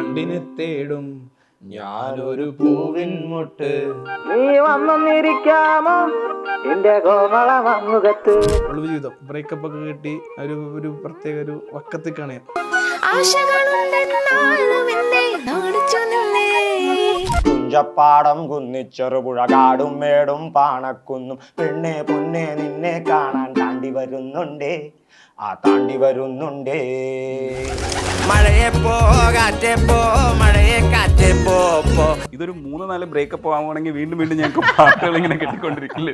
വണ്ടിനെ തേടും ഞാനൊരു പൂവിൻ മുട്ട്. നീ വന്നിരിക്കാമോ എന്റെ കോമള മുഖത്ത്. ജീവിതം ബ്രേക്കപ്പ് ഒക്കെ കിട്ടി ഒരു പ്രത്യേക ഒരു വക്കത്തിൽ കാണാൻ. കുഞ്ചപ്പാടം കുന്നിച്ചെറുപുഴ കാടും മേടും പാണക്കുന്നും പെണ്ണെ പൊന്നെ നിന്നെ കാണാൻ താണ്ടി വരുന്നുണ്ടേ, ആ താണ്ടി വരുന്നുണ്ടേ. മഴയെ പോ കാറ്റേ പോ മഴയെ കാറ്റേ പോ. ഇതൊരു 3-4 ബ്രേക്കപ്പ് ആവുകയാണെങ്കിൽ വീണ്ടും വീണ്ടും ഞങ്ങൾക്ക് പാട്ടുകൾ ഇങ്ങനെ കിട്ടിക്കൊണ്ടിരിക്കില്ലേ,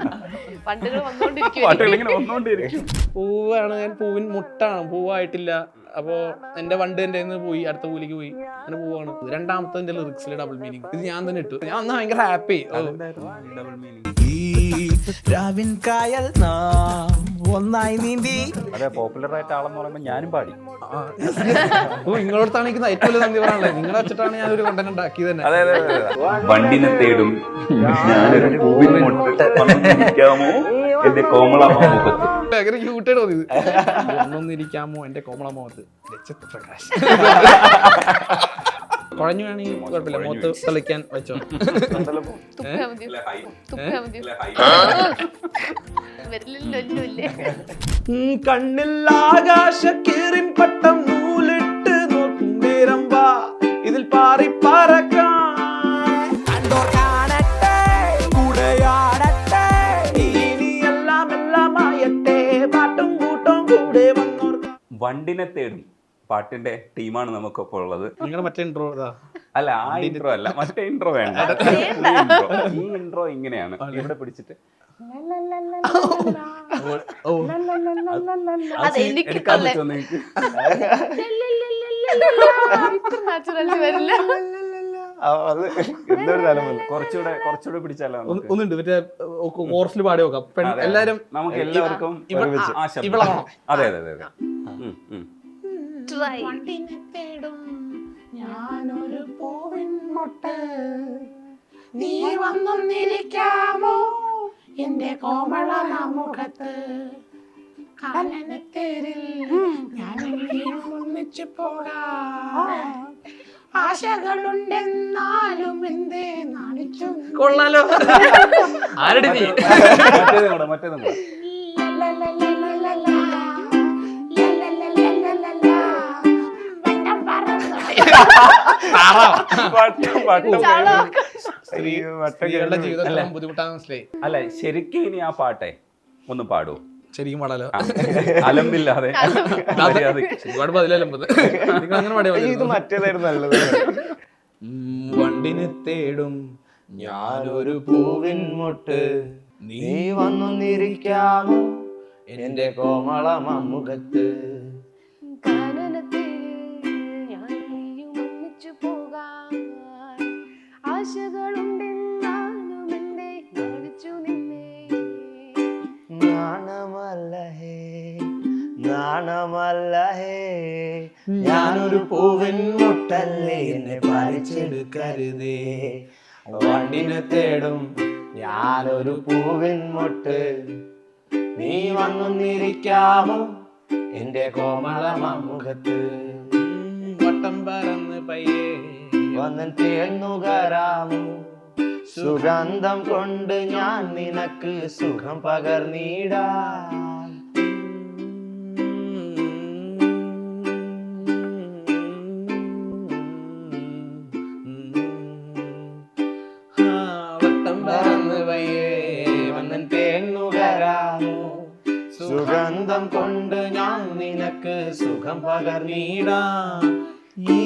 പാട്ടുകൾ ഇങ്ങനെ വന്നുകൊണ്ടിരിക്കും. പൂവാണ്, ഞാൻ പൂവിൻ മുട്ടാണ്, പൂവായിട്ടില്ല. അപ്പോൾ എൻ്റെ വണ്ട് എൻ്റെ പോയി, അടുത്ത പൂലിക്ക് പോയി, അങ്ങനെ പോവാണ്. രണ്ടാമത്തെ എൻ്റെ ലിറിക്സിലെ ഡബിൾ മീനിങ് ഇത് ഞാൻ തന്നെ ഇട്ടു. ഞാൻ അന്ന് ഭയങ്കര ഹാപ്പി. ഡബിൾ മീനിങ് ഒന്നായി നീന്തി. അതെ, പോപ്പുലർ ആയിട്ട് ആളെന്ന് പറയുമ്പോൾ ഞാനും പാടി. നിങ്ങളോടത്താണ് എനിക്ക് ഏറ്റവും വലിയ നന്ദി പറയാനുള്ളത്. നിങ്ങളെ വെച്ചിട്ടാണ് ഞാൻ ഒരു കണ്ടന്റ് ഉണ്ടാക്കിയത് തന്നെ. അതെ അതെ അതെ. വണ്ടിനെ തേടും ഞാനൊരു പൂവിൻ മുട്ട് വന്നിരിക്കാമോ എന്റെ കോമളമുഖത്ത്. ഭയങ്കര ക്യൂട്ടായിട്ട് തോന്നിയത്. ഒന്നൊന്നിരിക്കാമോ എന്റെ കോമളമുഖത്ത്. പ്രകാശ് കുഴഞ്ഞു വേണമെങ്കിൽ കുഴപ്പമില്ല, മുഖത്ത് തെളിക്കാൻ വെച്ചോ. കണ്ണിൽ ആകാശക്കീറിൻ പട്ടം നൂലിട്ട് നോക്കും നേരം വാ ഇതിൽ പാറി പറക്കാം. വണ്ടിനെ തേടും പാട്ടിന്റെ ടീമാണ് നമുക്കൊപ്പം ഉള്ളത്. നിങ്ങളുടെ മറ്റേ ഇൻട്രോ അല്ല, ആ ഇൻട്രോ അല്ല, മറ്റേ ഇൻട്രോ വേണ്ട. ഈ ഇൻട്രോ ഇങ്ങനെയാണ്, ഇവിടെ പിടിച്ചിട്ട് എടുക്കാൻ പറ്റുമോ നിങ്ങൾക്ക്? കുറച്ചുകൂടെ പിടിച്ചാലോ? ഒന്നുണ്ട്, മറ്റേ കോറസിൽ പാടി നോക്കാം. എല്ലാരും നമുക്ക് എല്ലാവർക്കും അതെ അതെ അതെ. ഞാനൊരു പൂവിൻ മുട്ട്, നീ വന്നിരിക്കാമോ എന്റെ കോമള മുഖത്ത്. കാനനത്തേരിൽ ഞാൻ ഒന്നിച്ചു പോകാം, ആശകളുണ്ടെന്നാലും എന്തേ നാണിച്ചു. കൊള്ളാലോ. ആരുടെ നീ മറ്റേതും സ്ത്രീകളുടെ ജീവിതം ബുദ്ധിമുട്ടാന്ന് മനസ്സിലായി. അല്ല, ശരിക്കും ഇനി ആ പാട്ടെ ഒന്ന് പാടൂ. ശരിക്കും പാടാലോ, അലമ്പില്ലാതെ. ഇത് മറ്റേതായിരുന്നു നല്ലത്. വണ്ടിനെ തേടും ഞാനൊരു പൂവിൻ മുട്ട്, നീ വന്നിരിക്കാമോ എന്റെ കോമള മുഖത്ത്. ഞാനൊരു പൂവിൻ മുട്ടല്ലേ എന്നെ പറിച്ചെടുക്കരുതേ. വണ്ടിനെ തേടും ഞാനൊരു പൂവിൻ മുട്ട്, നീ വന്നിരിക്കാമോ എന്റെ കോമള മുഖത്ത്. വട്ടം പറന്ന് പയ്യേ വന്നൻ തേന്നുകരാമോ, സുഗന്ധം കൊണ്ട് ഞാൻ നിനക്ക് സുഖം പകർന്നിടാം. സുഗന്ധം കൊണ്ട് ഞാൻ നിനക്ക് സുഖം പകർന്നിടാം. ഈ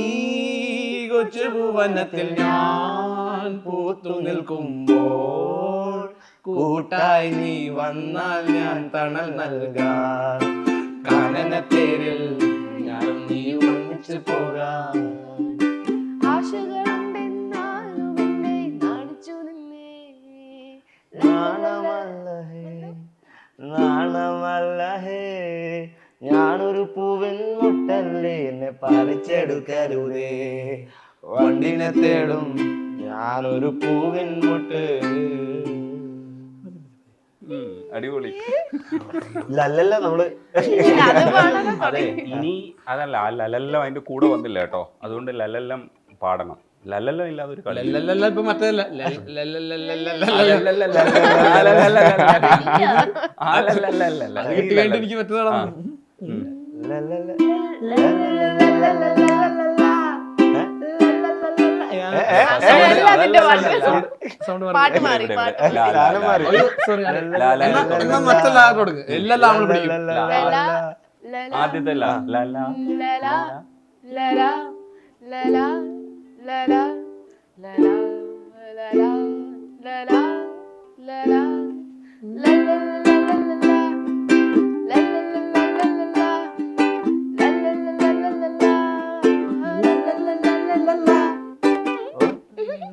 കൊച്ചു ഭുവനത്തിൽ ഞാൻ പൂത്തു നിൽക്കുമ്പോൾ കൂട്ടായി നീ വന്നാൽ ഞാൻ തണൽ നൽകാം. കാനനത്തേരിൽ ഞാൻ നീ ഒന്നിച്ചു പോകാം. നാണമല്ലേ ഞാനൊരു പൂവിൻ മുട്ടല്ലേ എന്നെ പറിച്ചെടുക്കരുതേ. വണ്ടിനെ തേടും ഞാനൊരു പൂവിൻ മുട്ട്. അടിപൊളി. ലല്ലല്ല നമ്മള് അതെ, ഇനി അതല്ല, ലലെല്ലാം അതിന്റെ കൂടെ വന്നില്ല കേട്ടോ. അതുകൊണ്ട് ലലെല്ലാം പാടണം. ലല്ലല്ലോ ഇല്ലാതെ ഒരു കളി. ലല്ലല്ല ഇപ്പൊ മറ്റേ എനിക്ക് മറ്റേതാണ് പാട്ട് മാറി സോറി മറ്റെല്ലാ കൊടുക്കുക എല്ലാം നമ്മൾ പിടിക്കും. ആദ്യത്തെ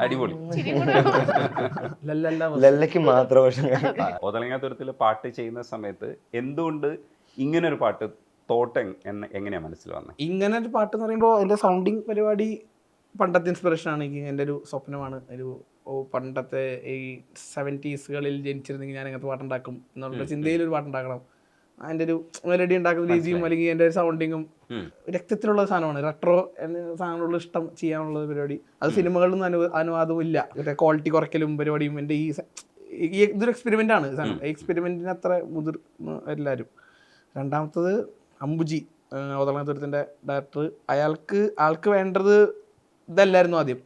അടിപൊളി. ലല്ലയ്ക്ക് മാത്രം. ഒതളങ്ങാത്തുരത്തില് പാട്ട് ചെയ്യുന്ന സമയത്ത് എന്തുകൊണ്ട് ഇങ്ങനെ ഒരു പാട്ട് തോട്ട് എങ്ങനെയാ മനസ്സിൽ വന്നത്? ഇങ്ങനെ ഒരു പാട്ട് എന്ന് പറയുമ്പോൾ എൻ്റെ സൗണ്ടിങ് പരിപാടി പണ്ടത്തെ ഇൻസ്പിറേഷൻ ആണ്. എനിക്ക് എൻ്റെ ഒരു സ്വപ്നമാണ്. ഒരു പണ്ടത്തെ ഈ 70s ജനിച്ചിരുന്നെങ്കിൽ ഞാൻ അങ്ങനത്തെ പാട്ടുണ്ടാക്കും എന്നുള്ള ചിന്തയിൽ ഒരു പാട്ടുണ്ടാക്കണം. അതിൻ്റെ ഒരു മെലഡി ഉണ്ടാക്കുന്ന രീതിയും അല്ലെങ്കിൽ എൻ്റെ ഒരു സൗണ്ടിങ്ങും രക്തത്തിലുള്ള സാധനമാണ്. റെട്രോ എന്ന സാധനങ്ങളുള്ള ഇഷ്ടം ചെയ്യാനുള്ള പരിപാടി. അത് സിനിമകളിലൊന്നും അനുവാദവും ഇല്ല. ക്വാളിറ്റി കുറയ്ക്കലും പരിപാടിയും എൻ്റെ ഇതൊരു എക്സ്പെരിമെൻ്റ് ആണ്. സാധനം എക്സ്പെരിമെൻറ്റിന് അത്ര മുതിർന്ന എല്ലാവരും. രണ്ടാമത്തത് അംബുജി, ഒതളങ്ങാത്തുരത്തിൻ്റെ ഡയറക്ടർ. ആൾക്ക് വേണ്ടത് ഇതല്ലായിരുന്നു ആദ്യം.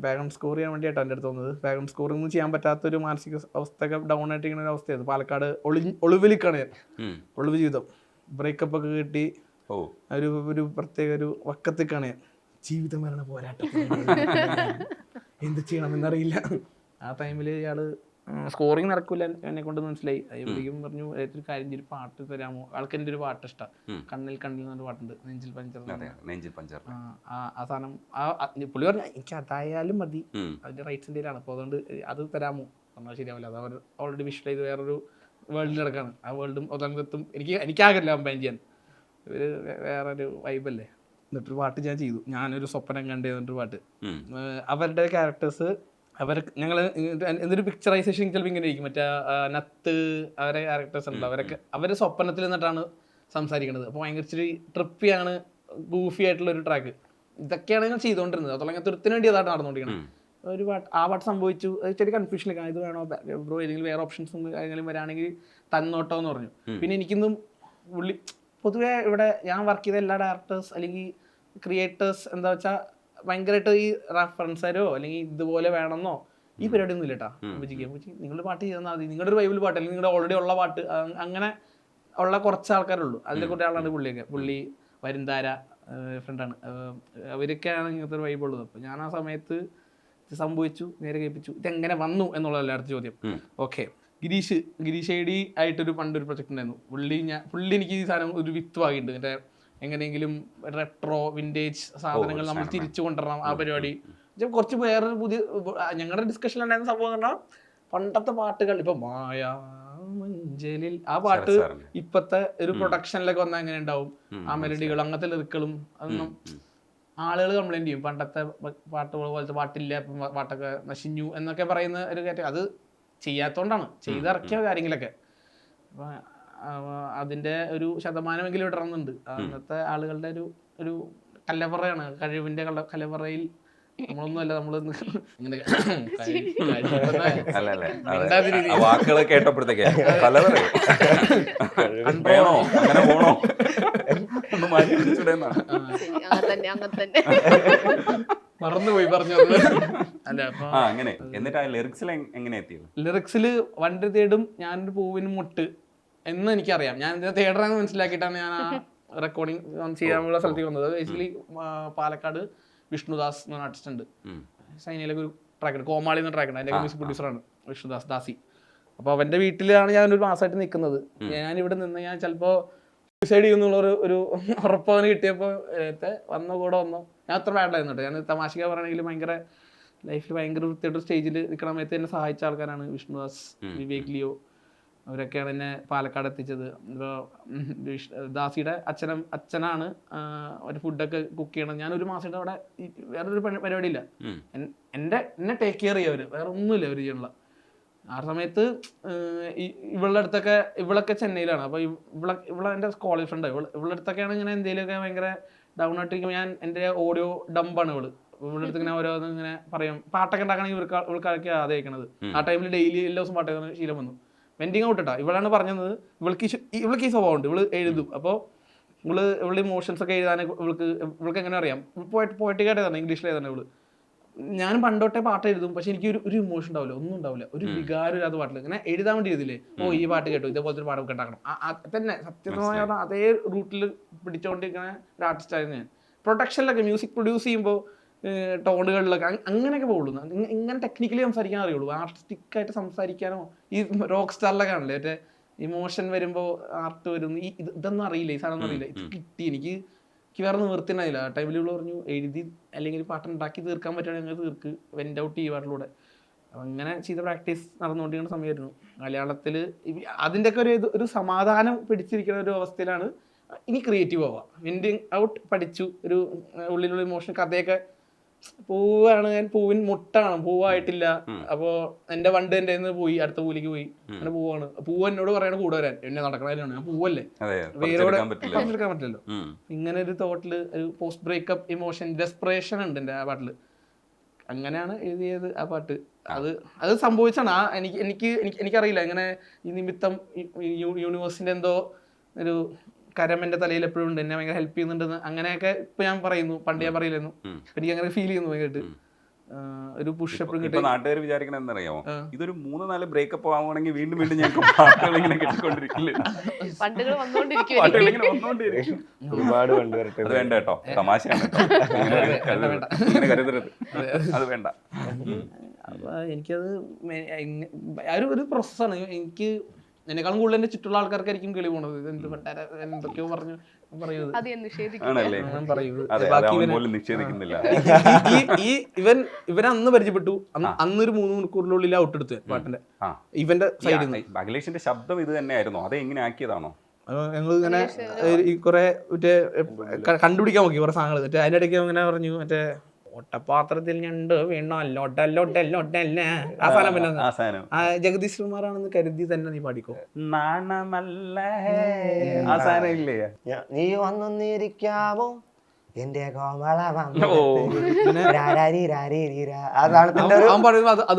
ബാക്ക്ഗ്രൗണ്ട് സ്കോർ ചെയ്യാൻ വേണ്ടിയിട്ടാണ് എൻ്റെ അടുത്ത് വന്നത്. ബാക്ക്ഗ്രൗണ്ട് സ്കോറിങ് ചെയ്യാൻ പറ്റാത്തൊരു മാനസിക അവസ്ഥയൊക്കെ ഡൗൺ ആയിട്ട് ഇങ്ങനെ ഒരു അവസ്ഥയായിരുന്നു. പാലക്കാട് ഒളിവിലിക്കാണ് ഞാൻ. ഒളിവ് ജീവിതം, ബ്രേക്കപ്പ് ഒക്കെ കിട്ടി ഒരു പ്രത്യേക ഒരു വക്കത്തേക്കാണ് ഞാൻ. ജീവിതം വരണ പോരാട്ടം, എന്ത് ചെയ്യണമെന്നറിയില്ല. ആ ടൈമിൽ ഇയാള് സ്കോറിങ് നടക്കില്ല എന്നെ കൊണ്ട് മനസ്സിലായി. അയ്യപ്പോഴേക്കും പറഞ്ഞു ഒരു കാര്യം ഒരു പാട്ട് തരാമോ. ആൾക്ക് എൻ്റെ ഒരു പാട്ട് ഇഷ്ടം, കണ്ണിൽ എന്നൊരു പാട്ടുണ്ട്, നെഞ്ചിൽ പഞ്ചർ. ആ സാധനം പുള്ളി പറഞ്ഞു എനിക്ക് അതായാലും മതി, അതിന്റെ റൈറ്റ്സ് ഇന്ത്യയിലാണ്, അപ്പോൾ അതുകൊണ്ട് അത് തരാമോ പറഞ്ഞാൽ ശരിയാവില്ല. അത് അവർ ഓൾറെഡി വിഷ്വൽ ചെയ്ത് വേറൊരു വേൾഡിൽ കിടക്കാണ്. ആ വേൾഡും ഒതളങ്ങത്തും എനിക്കാകില്ല കമ്പൈൻ ചെയ്യാൻ. ഇവര് വേറൊരു വൈബല്ലേ. എന്നിട്ടൊരു പാട്ട് ഞാൻ ചെയ്തു, ഞാനൊരു സ്വപ്നം കണ്ടു എന്നിട്ടൊരു പാട്ട്. അവരുടെ ക്യാരക്ടേഴ്സ് ഞങ്ങൾ എന്തൊരു പിക്ചറൈസേഷൻ ചിലപ്പോൾ ഇങ്ങനെ ഇരിക്കും. മറ്റേ നത്ത് അവരെ ക്യാരക്ടേഴ്സ് ഉണ്ട്, അവരെ സ്വപ്നത്തിൽ നിന്നിട്ടാണ് സംസാരിക്കുന്നത്. അപ്പോൾ ഭയങ്കര ഇച്ചിരി ട്രിപ്പിയാണ്, ഗൂഫി ആയിട്ടുള്ള ഒരു ട്രാക്ക്. ഇതൊക്കെയാണ് ഞാൻ ചെയ്തുകൊണ്ടിരുന്നത്. ഒതളങ്ങാത്തുരത്തിന് വേണ്ടി അതാണ് നടന്നുകൊണ്ടിരിക്കുന്നത്. ഒരു പാട്ട് ആ പാട്ട് സംഭവിച്ചു, ചെറിയ കൺഫ്യൂഷനിലേക്ക് ഇത് വേണോ ബ്രോ, ഏതെങ്കിലും വേറെ ഓപ്ഷൻസ് കാര്യങ്ങളും വരാണെങ്കിൽ തന്നോട്ടോ എന്ന് പറഞ്ഞു. പിന്നെ എനിക്കിന്നും പൊതുവേ ഇവിടെ ഞാൻ വർക്ക് ചെയ്ത എല്ലാ ഡയറക്ടേഴ്സ് അല്ലെങ്കിൽ ക്രിയേറ്റേഴ്സ് എന്താ വെച്ചാൽ ഭയങ്കരമായിട്ട് ഈ റെഫറൻസരോ അല്ലെങ്കിൽ ഇതുപോലെ വേണമെന്നോ ഈ പരിപാടി ഒന്നും ഇല്ല കേട്ടോ. നിങ്ങളുടെ പാട്ട് ചെയ്താൽ മതി, നിങ്ങളുടെ ഒരു വൈബിൾ പാട്ട് അല്ലെങ്കിൽ നിങ്ങളുടെ ഓൾറെഡി ഉള്ള പാട്ട്, അങ്ങനെ ഉള്ള കുറച്ച് ആൾക്കാരുള്ളൂ. അതിലെ കുറേ ആളാണ് പുള്ളി വരുംതാര ഫ്രണ്ടാണ്. അവരൊക്കെയാണ് ഇങ്ങനത്തെ ഒരു വൈബുള്ളത്. അപ്പോൾ ഞാൻ ആ സമയത്ത് ഇത് സംഭവിച്ചു, നേരെ കേൾപ്പിച്ചു. ഇതെങ്ങനെ വന്നു എന്നുള്ളതല്ല അടുത്ത ചോദ്യം. ഓക്കെ, ഗിരീഷ് ഐഡി ആയിട്ടൊരു പണ്ടൊരു പ്രൊജക്ട് ഉണ്ടായിരുന്നു. പുള്ളി എനിക്ക് ഈ സാധനം ഒരു വിത്ത് വാങ്ങിയിട്ടുണ്ട്. എൻ്റെ എങ്ങനെയെങ്കിലും റെട്രോ വിൻറ്റേജ് സാധനങ്ങൾ നമ്മൾ തിരിച്ചു കൊണ്ടുവരണം. ആ പരിപാടി കുറച്ച് വേറൊരു പുതിയ ഞങ്ങളുടെ ഡിസ്കഷനിലുണ്ടായിരുന്ന സംഭവം എന്ന് പറഞ്ഞാൽ പണ്ടത്തെ പാട്ടുകൾ ഇപ്പൊ മായാമഞ്ചലിൽ ആ പാട്ട് ഇപ്പത്തെ ഒരു പ്രൊഡക്ഷനിലൊക്കെ വന്നാൽ എങ്ങനെ ഉണ്ടാവും, ആ മെലഡികൾ അങ്ങനത്തെ ലിറിക്കളും അതൊന്നും ആളുകൾ കംപ്ലൈന്റ് ചെയ്യും. പണ്ടത്തെ പാട്ട് പോലത്തെ പാട്ടില്ല, പാട്ടൊക്കെ നശിഞ്ഞു എന്നൊക്കെ പറയുന്ന ഒരു കാര്യം. അത് ചെയ്യാത്തോണ്ടാണ്, ചെയ്തിറക്കിയ കാര്യങ്ങളൊക്കെ. അപ്പൊ അതിന്റെ ഒരു ശതമാനമെങ്കിലും ഇടറുന്നുണ്ട്. അന്നത്തെ ആളുകളുടെ ഒരു കലവറയാണ്, കഴിവിന്റെ കലവറയിൽ നമ്മളൊന്നുമല്ല. നമ്മളൊന്ന് ഇങ്ങനെ വാക്കുകൾ കേട്ടപ്പോഴത്തേക്ക് മറന്നുപോയി പറഞ്ഞു. അങ്ങനെ എന്നിട്ട് ലിറിക്സിൽ എങ്ങനെ എത്തിയത്? ലിറിക്സിൽ വണ്ടി തേടും ഞാനൊരു പൂവിന് മുട്ട് എന്ന് എനിക്കറിയാം. ഞാൻ ഇതിനെ തേടണമെന്ന് മനസ്സിലാക്കിയിട്ടാണ് ഞാൻ ആ റെക്കോർഡിങ് ചെയ്യാനുള്ള സ്ഥലത്തേക്ക് വന്നത്. ബേസിക്കലി പാലക്കാട് വിഷ്ണുദാസ് എന്ന് പറഞ്ഞ ആർട്ടിസ്റ്റ് ഉണ്ട്. സൈനയിലൊക്കെ ഒരു ട്രാക്ക് ഉണ്ട്, കോമാളി എന്ന ട്രാക്ക് ഉണ്ട്. അതിൻ്റെ മ്യൂസിക് പ്രൊഡ്യൂസറാണ് വിഷ്ണുദാസ് ദാസി. അപ്പോൾ അവൻ്റെ വീട്ടിലാണ് ഞാനൊരു മാസമായിട്ട് നിൽക്കുന്നത്. ഞാനിവിടെ നിന്ന് ഞാൻ ചിലപ്പോൾ സൂസൈഡ് ചെയ്യുന്നുള്ള ഒരു ഉറപ്പവന് കിട്ടിയപ്പോൾ കൂടെ വന്നു. ഞാൻ അത്ര ബാഡായിരുന്നു കേട്ടോ. ഞാൻ തമാശക പറയുകയാണെങ്കിൽ ഭയങ്കര ലൈഫിൽ ഭയങ്കര വൃത്തിയായിട്ട് സ്റ്റേജിൽ നിൽക്കണ സമയത്ത് എന്നെ സഹായിച്ച ആൾക്കാരാണ് വിഷ്ണുദാസ്, വിവേക് ലിയോ. അവരൊക്കെയാണ് എന്നെ പാലക്കാട് എത്തിച്ചത്. ഇപ്പോൾ ദാസിയുടെ അച്ഛനാണ് ഒരു ഫുഡൊക്കെ കുക്ക് ചെയ്യണം. ഞാനൊരു മാസമായിട്ട് അവിടെ വേറൊരു പരിപാടിയില്ല. എന്നെ ടേക്ക് കെയർ ചെയ്യുക അവർ, വേറെ ഒന്നുമില്ല അവർ ചെയ്യാനുള്ള. ആ സമയത്ത് ഇവളൊക്കെ ചെന്നൈയിലാണ്. അപ്പോൾ ഇവളെ എൻ്റെ കോളേജ് ഫ്രണ്ട്. ഇവളുടെ അടുത്തൊക്കെയാണ് ഇങ്ങനെ എന്തെങ്കിലുമൊക്കെ ഭയങ്കര ഡൗൺ ആയിട്ടിരിക്കുമ്പോൾ ഞാൻ എൻ്റെ ഓഡിയോ ഡമ്പാണ് ഇവള് അടുത്ത് ഇങ്ങനെ ഓരോന്ന് ഇങ്ങനെ പറയും. പാട്ടൊക്കെ ഉണ്ടാക്കണമെങ്കിൽ ഇവൾക്കാർക്ക് ആദ്യമായിക്കണത്. ആ ടൈമിൽ ഡെയിലി എല്ലാ ദിവസം പാട്ട് കേൾക്കുന്ന ശീലം വന്നു. വെൻഡിങ് ഔട്ട് ഇട്ടാ ഇവളാണ് പറഞ്ഞത്. ഇവൾക്ക് ഈ സ്വഭാവമുണ്ട്, ഇവള് എഴുതും. അപ്പോൾ ഇവളുടെ ഇമോഷൻസ് ഒക്കെ എഴുതാനൊക്കെ ഇവൾക്ക് എങ്ങനെ അറിയാം. പോയറ്റിക്കായിട്ട് തന്നെ ഇംഗ്ലീഷിൽ എഴുതണം ഇവള്. ഞാൻ പണ്ടോട്ടെ പാട്ട് എഴുതും, പക്ഷെ എനിക്ക് ഒരു ഇമോഷൻ ഉണ്ടാവില്ല, ഒന്നും ഉണ്ടാവില്ല, ഒരു വികാരം ഇല്ലാത്ത പാട്ടിൽ ഇങ്ങനെ എഴുതാൻ വേണ്ടി എഴുതില്ലേ, ഈ പാട്ട് കേട്ടു, ഇതേപോലത്തെ ഒരു പാട്ടൊക്കെ ഉണ്ടാക്കണം തന്നെ. സത്യസമമായ അതേ റൂട്ടിൽ പിടിച്ചുകൊണ്ടിരിക്കുന്ന ഒരു ആർട്ടിസ്റ്റായിരുന്നു ഞാൻ. പ്രൊഡക്ഷനിലൊക്കെ മ്യൂസിക് പ്രൊഡ്യൂസ് ചെയ്യുമ്പോൾ ടോണുകളിലൊക്കെ അങ്ങനെയൊക്കെ പോകുള്ളൂ. ഇങ്ങനെ ടെക്നിക്കലി സംസാരിക്കാൻ അറിയുള്ളൂ. ആർട്ടിസ്റ്റിക് ആയിട്ട് സംസാരിക്കാനോ ഈ റോക്ക് സ്റ്റാറിലൊക്കെ ആണല്ലേ മറ്റേ ഇമോഷൻ വരുമ്പോൾ ആർട്ട് വരുന്നു, ഇതൊന്നും അറിയില്ല, ഈ സാധനം അറിയില്ല. ഇത് കിട്ടി എനിക്ക് വേറെ നിവർത്തിനായില്ല. ആ ടൈമിൽ പറഞ്ഞു എഴുതി അല്ലെങ്കിൽ പാട്ടുണ്ടാക്കി തീർക്കാൻ പറ്റുകയാണെങ്കിൽ തീർക്ക്, വെൻ്റ് ഔട്ട് ഈ പാട്ടിലൂടെ. അങ്ങനെ ചെയ്ത പ്രാക്ടീസ് നടന്നുകൊണ്ടിരിക്കുന്ന സമയമായിരുന്നു. മലയാളത്തിൽ അതിൻ്റെയൊക്കെ ഒരു സമാധാനം പിടിച്ചിരിക്കുന്ന ഒരു അവസ്ഥയിലാണ് ഇനി ക്രിയേറ്റീവ് ആവാം. വെൻഡിങ് ഔട്ട് പഠിച്ചു, ഒരു ഉള്ളിലുള്ള ഇമോഷൻ കഥയൊക്കെ. പൂവാണ് ഞാൻ, പൂവിൻ മുട്ടാണ്, പൂവായിട്ടില്ല. അപ്പോ എന്റെ വണ്ട് എന്റെ പോയി, അടുത്ത പൂവിലേക്ക് പോയി, അങ്ങനെ പൂവാണ്. പൂവ് എന്നോട് പറയണ കൂടെ വരാൻ, എന്നെ നടക്കണതാണ്, ഞാൻ പൂവല്ലേ, വേരോടെ എടുക്കാൻ പറ്റില്ലല്ലോ. ഇങ്ങനെ ഒരു തോട്ടില് ഒരു പോസ്റ്റ് ബ്രേക്കപ്പ് ഇമോഷൻ ഡെസ്പറേഷൻ ഉണ്ട് എന്റെ ആ പാട്ടില്. അങ്ങനെയാണ് എഴുതിയത് ആ പാട്ട്. അത് സംഭവിച്ചാണ്. എനിക്കറിയില്ല എങ്ങനെ ഈ നിമിത്തം യൂണിവേഴ്സിന്റെ എന്തോ ഒരു കരം എന്റെ തലയിൽ എപ്പോഴും ഉണ്ട്, എന്നെ ഭയങ്കര ഹെൽപ്പ് ചെയ്യുന്നുണ്ടെന്ന്. അങ്ങനെയൊക്കെ ഇപ്പൊ ഞാൻ പറയുന്നു, പണ്ട് ഞാൻ പറയില്ലായിരുന്നു. എനിക്ക് അങ്ങനെ ഫീൽ ചെയ്യുന്നു ഭയങ്കരമായിട്ട്. ഒരു പുഷ് എപ്പോഴും കിട്ടും. നാട്ടുകാർ വിചാരിക്കണ എന്താണെന്നറിയാമോ, ഇതൊരു 3-4 ബ്രേക്കപ്പ് ആവുകയാണെങ്കിൽ വീണ്ടും വീണ്ടും ഞങ്ങൾക്ക് പാട്ടുകൾ ഇങ്ങനെ കിട്ടിക്കൊണ്ടിരിക്കില്ല. പാട്ടുകൾ വന്നുകൊണ്ടിരിക്കും. ഒരുപാട് കണ്ടുവരട്ടെ. അത് വേണ്ട കേട്ടോ, തമാശയാണ്. ഇങ്ങനെ കരുതരുത്, അത് വേണ്ട. അപ്പൊ എനിക്കത് ഒരു പ്രോസസ്സാണ്. എനിക്ക് എന്നെക്കാളും കൂടുതൽ എന്റെ ചുറ്റുള്ള ആൾക്കാർക്കായിരിക്കും കിളി പോണത്. എന്തൊക്കെയോ പറഞ്ഞു പറയുന്നത്. ഇവൻ അന്ന് പരിചയപ്പെട്ടു, അന്നൊരു 3 മണിക്കൂറിനുള്ളിൽ ഔട്ട് എടുത്ത് പാട്ടിന്റെ ഇവന്റെ സൈഡിൽ നിന്ന്. അഖിലേഷിന്റെ ശബ്ദം ഇത് തന്നെയായിരുന്നോ, അത് എങ്ങനെ ആക്കിയതാണോ? ഞങ്ങൾ ഇങ്ങനെ കുറെ മറ്റേ കണ്ടുപിടിക്കാൻ നോക്കി കുറെ സാധനങ്ങൾ. മറ്റേ അതിന്റെ ഇടയ്ക്ക് ഇങ്ങനെ പറഞ്ഞു, മറ്റേ ഒട്ടപാത്രത്തിൽ ഞണ്ട് വീണോ അല്ലോട്ടല്ലോട്ടല്ലോട്ടല്ലേ ആ സാധനം. പിന്നെ ജഗദീഷ് ശ്രീകുമാറാണെന്ന് കരുതി തന്നെ നീ പാടിക്കോ. നീ വന്നൊന്നിരിക്കാമോ എന്റെ അത്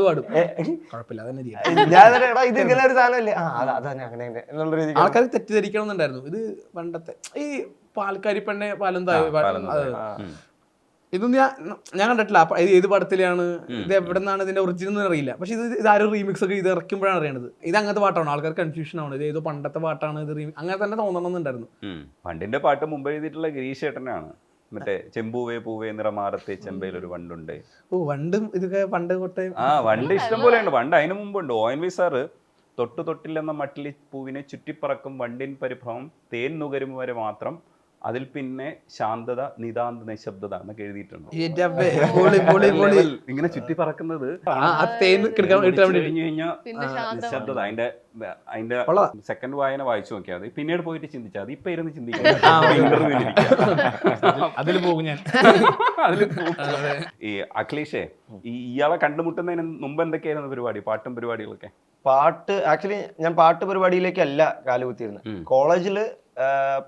പാടും, കുഴപ്പമില്ല, അതന്നെ ഇതിങ്ങനെ ഒരു സാധനമല്ലേ, ആൾക്കാർ തെറ്റിദ്ധരിക്കണമെന്നുണ്ടായിരുന്നു. ഇത് പണ്ടത്തെ ഈ പാൽക്കാരി പെണ്ണെ പാലും ഇതൊന്നും ഞാൻ കണ്ടിട്ടില്ല. ഇത് ഏത് പടത്തിലാണ്, ഇത് എവിടെ നിന്നാണ് ഇതിന്റെ ഒറിജിനൽ അറിയില്ല. പക്ഷെ ഇത് ആരും റീമിക്സ് ഒക്കെ ഇത് ഇറക്കുമ്പോഴാണ് അറിയണത് ഇത് അങ്ങനത്തെ പാട്ടാണ്. ആൾക്കാർ കൺഫ്യൂഷൻ ആണ്, ഇത് ഏതോ പണ്ടത്തെ പാട്ടാണ്, ഇത് അങ്ങനെ തന്നെ തോന്നണമെന്നുണ്ടായിരുന്നു. പണ്ടിന്റെ പാട്ട് മുമ്പ് എഴുതിയിട്ടുള്ള ഗിരീഷ് ചേട്ടനാണ്. മറ്റേ ചെമ്പൂവേ പൂവേ നിറമാറത്തെ ചെമ്പയിൽ ഒരു വണ്ടുണ്ട്. വണ്ടും ഇതൊക്കെ പണ്ട് തൊട്ടേ വണ്ട് ഇഷ്ടം പോലെയുണ്ട്. വണ്ട് അതിന് മുമ്പുണ്ട്. ONV സാറ് തൊട്ടു തൊട്ടില്ലെന്ന മട്ടിലി പൂവിനെ ചുറ്റിപ്പറക്കും വണ്ടിൻ പരിഭ്രമം തേൻ നുകരും വരെ മാത്രം, അതിൽ പിന്നെ ശാന്തത നിതാന്ത നിശബ്ദത എന്നൊക്കെ എഴുതിയിട്ടുണ്ട്. ഇങ്ങനെ ചുറ്റി പറക്കുന്നത് നിശബ്ദത. അതിന്റെ സെക്കൻഡ് വായന വായിച്ചു നോക്കിയാൽ മതി, പിന്നീട് പോയിട്ട് ചിന്തിച്ചാൽ മതി. ഇപ്പൊ ഇരുന്ന് ചിന്തിക്കാം. ഈ അഖിലേഷേ, ഇയാളെ കണ്ടുമുട്ടുന്നതിന് മുമ്പ് എന്തൊക്കെയായിരുന്നു പരിപാടി, പാട്ടും പരിപാടികളൊക്കെ? പാട്ട് ആക്ച്വലി ഞാൻ പാട്ട് പരിപാടിയിലേക്കല്ല കാലുകുത്തിയിരുന്നത്. കോളേജില്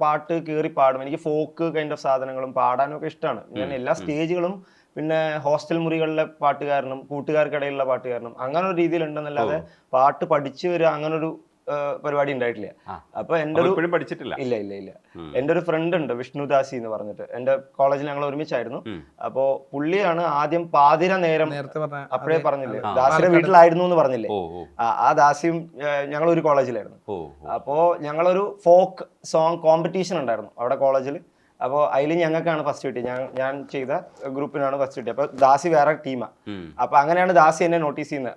പാട്ട് കയറി പാടും. എനിക്ക് ഫോക്ക് കൈൻഡ് ഓഫ് സാധനങ്ങളും പാടാനും ഒക്കെ ഇഷ്ടമാണ്. ഞാൻ എല്ലാ സ്റ്റേജുകളും, പിന്നെ ഹോസ്റ്റൽ മുറികളിലെ പാട്ടുകാരനും കൂട്ടുകാർക്കിടയിലുള്ള പാട്ടുകാരനും അങ്ങനെ ഒരു രീതിയിലുണ്ടെന്നല്ലാതെ പാട്ട് പഠിച്ചു വരിക അങ്ങനൊരു പരിപാടി ഉണ്ടായിട്ടില്ല. അപ്പൊ എന്റെ ഒരു പഠിച്ചിട്ടില്ല. ഇല്ല. എന്റെ ഒരു ഫ്രണ്ട് ഉണ്ട്, വിഷ്ണുദാസി എന്ന് പറഞ്ഞിട്ട്. എന്റെ കോളേജിൽ ഞങ്ങൾ ഒരുമിച്ചായിരുന്നു. അപ്പോ പുള്ളിയാണ് ആദ്യം പാതിര നേരം, അപ്പോഴേ പറഞ്ഞില്ലേ ദാസിയുടെ വീട്ടിലായിരുന്നു എന്ന് പറഞ്ഞില്ലേ, ആ ദാസിയും ഞങ്ങൾ ഒരു കോളേജിലായിരുന്നു. അപ്പോ ഞങ്ങളൊരു ഫോക്ക് സോങ് കോമ്പറ്റീഷൻ ഉണ്ടായിരുന്നു അവിടെ കോളേജിൽ. അപ്പോൾ അതിൽ ഞങ്ങൾക്കാണ് ഫസ്റ്റ് കിട്ടിയത്. ഞാൻ ചെയ്ത ഗ്രൂപ്പിനാണ് ഫസ്റ്റ് കിട്ടിയത്. അപ്പൊ ദാസി വേറെ ടീമാണ്. അപ്പൊ അങ്ങനെയാണ് ദാസി എന്നെ നോട്ടീസ് ചെയ്യുന്നത്.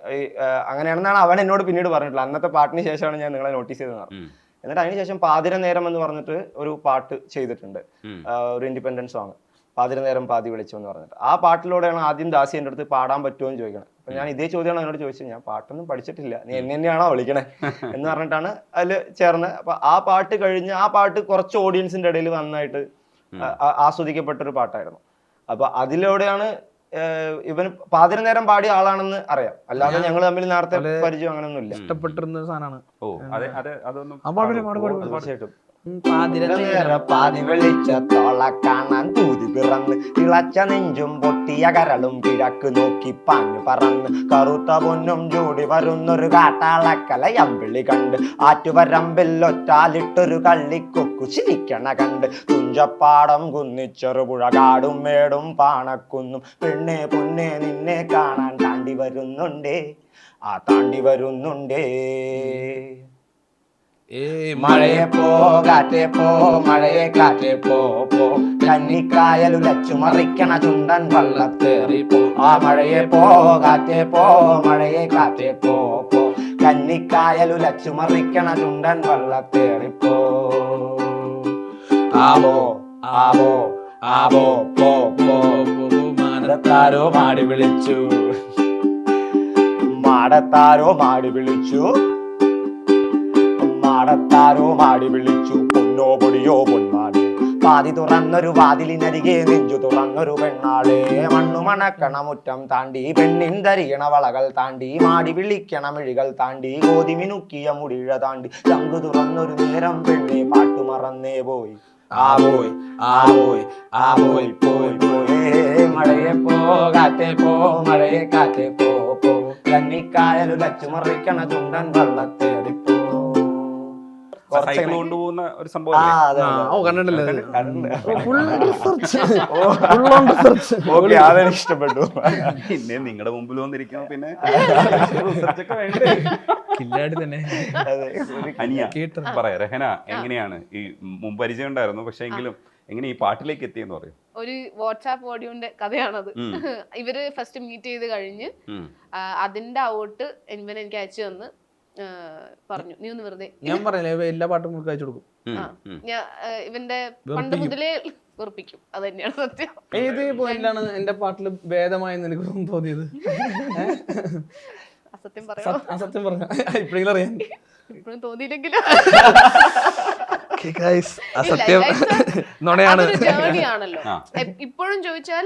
അങ്ങനെയാണെന്നാണ് അവൻ എന്നോട് പിന്നീട് പറഞ്ഞിട്ടുള്ളത്. അന്നത്തെ പാട്ടിന് ശേഷമാണ് ഞാൻ നിങ്ങളെ നോട്ടീസ് ചെയ്തത്. എന്നിട്ട് അതിനുശേഷം പാതിര നേരം എന്ന് പറഞ്ഞിട്ട് ഒരു പാട്ട് ചെയ്തിട്ടുണ്ട്, ഒരു ഇൻഡിപെൻഡൻസ് സോങ്, പാതിര നേരം പാതി വിളിച്ചു എന്ന് പറഞ്ഞിട്ട്. ആ പാട്ടിലൂടെയാണ് ആദ്യം ദാസി എൻ്റെ അടുത്ത് പാടാൻ പറ്റുമോ എന്ന് ചോദിക്കണം. അപ്പൊ ഞാൻ ഇതേ ചോദ്യമാണ് എന്നോട് ചോദിച്ചത്. ഞാൻ പാട്ടൊന്നും പഠിച്ചിട്ടില്ല, നീ എന്നെ തന്നെയാണോ വിളിക്കണേ എന്ന് പറഞ്ഞിട്ടാണ് അതിൽ ചേർന്ന്. അപ്പൊ ആ പാട്ട് കഴിഞ്ഞ് ആ പാട്ട് കുറച്ച് ഓഡിയൻസിന്റെ ഇടയിൽ നന്നായിട്ട് ആസ്വദിക്കപ്പെട്ടൊരു പാട്ടായിരുന്നു. അപ്പൊ അതിലൂടെയാണ് ഇവൻ പാതിര നേരം പാടിയ ആളാണെന്ന് അറിയാം. അല്ലാതെ ഞങ്ങൾ തമ്മിൽ നേരത്തെ പരിചയം അങ്ങനെയൊന്നും ഇല്ല. ഇഷ്ടപ്പെട്ടിരുന്ന സാധനമാണ്. തീർച്ചയായിട്ടും പാതി വെളിച്ചത്തോള കാണാൻ തൂതി പിറന്ന് തിളച്ച നെഞ്ചും പൊട്ടിയ കരളും കിഴക്ക് നോക്കി പാഞ്ഞു പറന്ന് കറുത്ത പൊന്നും ചൂടി വരുന്നൊരു കാട്ടാളക്കല അമ്പിളി കണ്ട് ആറ്റുവരമ്പിലൊറ്റാലിട്ടൊരു കള്ളിക്കൊക്കു ചിരിക്കണ കണ്ട് തുഞ്ചപ്പാടം കുന്നിച്ചെറുപുഴ കാടും മേടും പാണക്കുന്നും പെണ്ണെ പൊന്നെ നിന്നെ കാണാൻ താണ്ടി വരുന്നുണ്ടേ താണ്ടി വരുന്നുണ്ടേ. മഴയെ പോ കാറ്റേ പോ മഴയെ കാറ്റേ പോ പോ കന്നിക്കായലുലച്ചു മറിക്കണ ചുണ്ടൻ വള്ളത്തേറി പോ. മഴയെ പോ കാറ്റേ പോ മഴയെ കാറ്റേ പോ പോ കന്നിക്കായലുലച്ചു മറിക്കണ ചുണ്ടൻ വള്ളത്തേറി പോ. ആവോ ആവോ ആവോ പോ പോ മാടത്താരോ മാടി വിളിച്ചു മാടത്താരോ മാടി വിളിച്ചു മാടത്താരോ മാടി വിളിച്ചു പൊന്നോ പൊടിയോ പൊന്മാടി പാതി തുറന്നൊരു വാതിലിനരികെ നെഞ്ചു തുറന്നൊരു പെണ്ണാളെ മണ്ണു മണക്കണ മുറ്റം താണ്ടി പെണ്ണിൻ ധരിയണ വളകൾ താണ്ടി മാടി വിളിക്കണ മിഴികൾ താണ്ടി കോതി മിനുക്കിയ മുടിഴ താണ്ടി ചങ്കു തുറന്നൊരു നേരം പെണ്ണെ പാട്ടു മറന്നേ പോയി പോയി പോയി പോയി പോയി. മഴയെ പോ കാറ്റേ പോ മഴയെ കാറ്റേ പോ പോ കന്നിക്കായലുലച്ചു മറിക്കണ ചുണ്ടൻ വള്ളത്തേറി പോ. സൈക്കിൾ കൊണ്ടുപോകുന്ന ഒരു സംഭവം അതെനിക്ക് ഇഷ്ടപ്പെട്ടു. പിന്നെ നിങ്ങളുടെ മുമ്പിൽ വന്നിരിക്കണം പിന്നെ റിസർച്ച് ഒക്കെ വേണ്ടേ. അനിയ പറയാ രഹന എങ്ങനെയാണ് ഈ മുമ്പ് പരിചയം ഉണ്ടായിരുന്നു പക്ഷെ എങ്കിലും എങ്ങനെ ഈ പാട്ടിലേക്ക് എത്തിയെന്ന് പറയും. ഒരു വാട്സാപ്പ് ഓഡിയോന്റെ കഥയാണത്. ഇവര് ഫസ്റ്റ് മീറ്റ് ചെയ്ത് കഴിഞ്ഞ് അതിന്റെ ഔട്ട് ഇവൻ എനിക്ക് അയച്ചു തന്ന് പറഞ്ഞു നീ ഒന്ന് വെറുതെ ഞാൻ പറഞ്ഞില്ലേ എല്ലാ പാട്ടും നമുക്ക് അയച്ചു കൊടുക്കും. ഇവന്റെ പണ്ട് മുതലേ വെറുപ്പിക്കും. അത് തന്നെയാണ് സത്യം. ഏത് പോയിന്റിലാണ് എന്റെ പാട്ടില് ഭേദമായെന്ന് എനിക്ക് തോന്നിയത്? അസത്യം പറയാം. അസത്യം പറഞ്ഞ ഇപ്പഴെങ്കിലും അറിയാൻ ഇപ്പോഴും തോന്നിയില്ലെങ്കിലും ജേർണിയാണല്ലോ. ഇപ്പോഴും ചോദിച്ചാൽ